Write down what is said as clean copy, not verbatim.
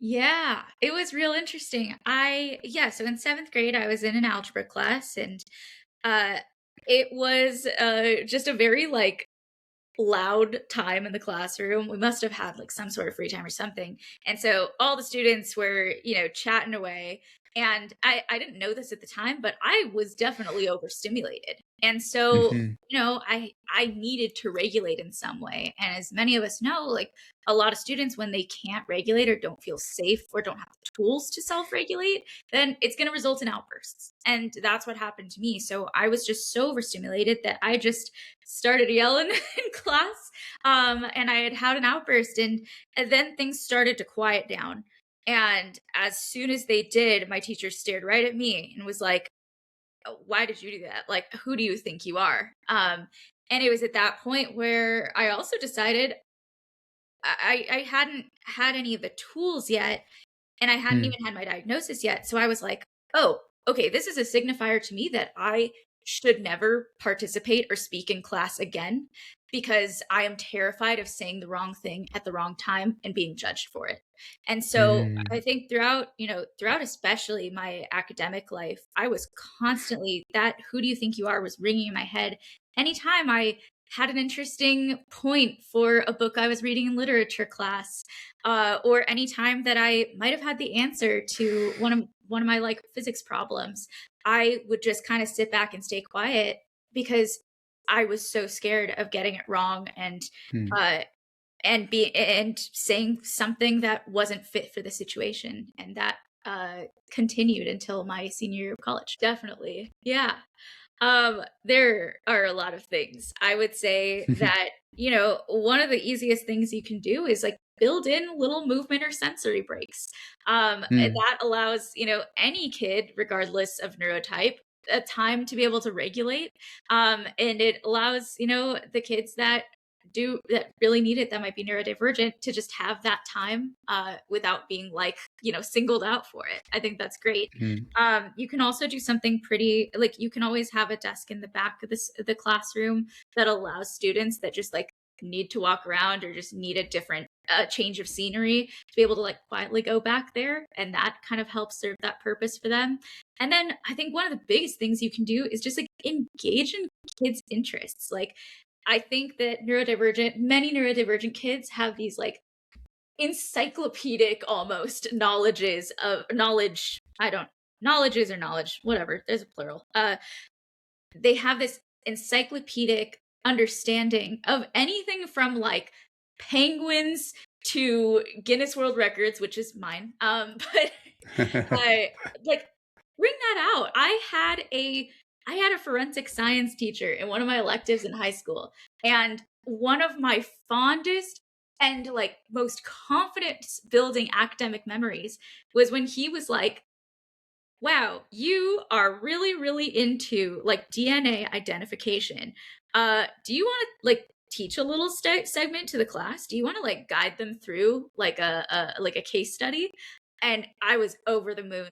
Yeah, it was real interesting. So in 7th grade, I was in an algebra class, and uh, it was just a very like loud time in the classroom. We must have had like some sort of free time or something. And so all the students were, chatting away. And I didn't know this at the time, but I was definitely overstimulated. And so, Hmm. I needed to regulate in some way. And as many of us know, like a lot of students, when they can't regulate or don't feel safe or don't have the tools to self regulate, then it's going to result in outbursts. And that's what happened to me. So I was just so overstimulated that I just started yelling in class. And I had an outburst, and then things started to quiet down. And as soon as they did, my teacher stared right at me and was like, "Oh, why did you do that? Like, who do you think you are?" And it was at that point where I also decided I hadn't had any of the tools yet, and I hadn't Mm. even had my diagnosis yet. So I was like, oh, okay, this is a signifier to me that I should never participate or speak in class again because I am terrified of saying the wrong thing at the wrong time and being judged for it. And so I Mm. think throughout especially my academic life, I was constantly that who do you think you are was ringing in my head anytime I had an interesting point for a book I was reading in literature class, or any time that I might have had the answer to one of my like physics problems, I would just kind of sit back and stay quiet because I was so scared of getting it wrong Mm. uh and saying something that wasn't fit for the situation, and that continued until my senior year of college. Definitely, yeah. There are a lot of things. I would say that, one of the easiest things you can do is like build in little movement or sensory breaks. And Mm. that allows, any kid, regardless of neurotype, a time to be able to regulate. And it allows, the kids that really need it, that might be neurodivergent, to just have that time without being like, singled out for it. I think that's great. Mm. You can also do something pretty like you can always have a desk in the back of the classroom that allows students that just like need to walk around or just need a different change of scenery to be able to like quietly go back there, and that kind of helps serve that purpose for them. And then I think one of the biggest things you can do is just like engage in kids' interests. Like I think that many neurodivergent kids have these like encyclopedic almost knowledge. I don't knowledges or knowledge, whatever. There's a plural. They have this encyclopedic understanding of anything from like penguins to Guinness World Records, which is mine. But I like bring that out. I had a forensic science teacher in one of my electives in high school, and one of my fondest and like most confidence building academic memories was when he was like, wow, you are really, really into like DNA identification. Do you want to like teach a little segment to the class? Do you want to like guide them through like a case study? And I was over the moon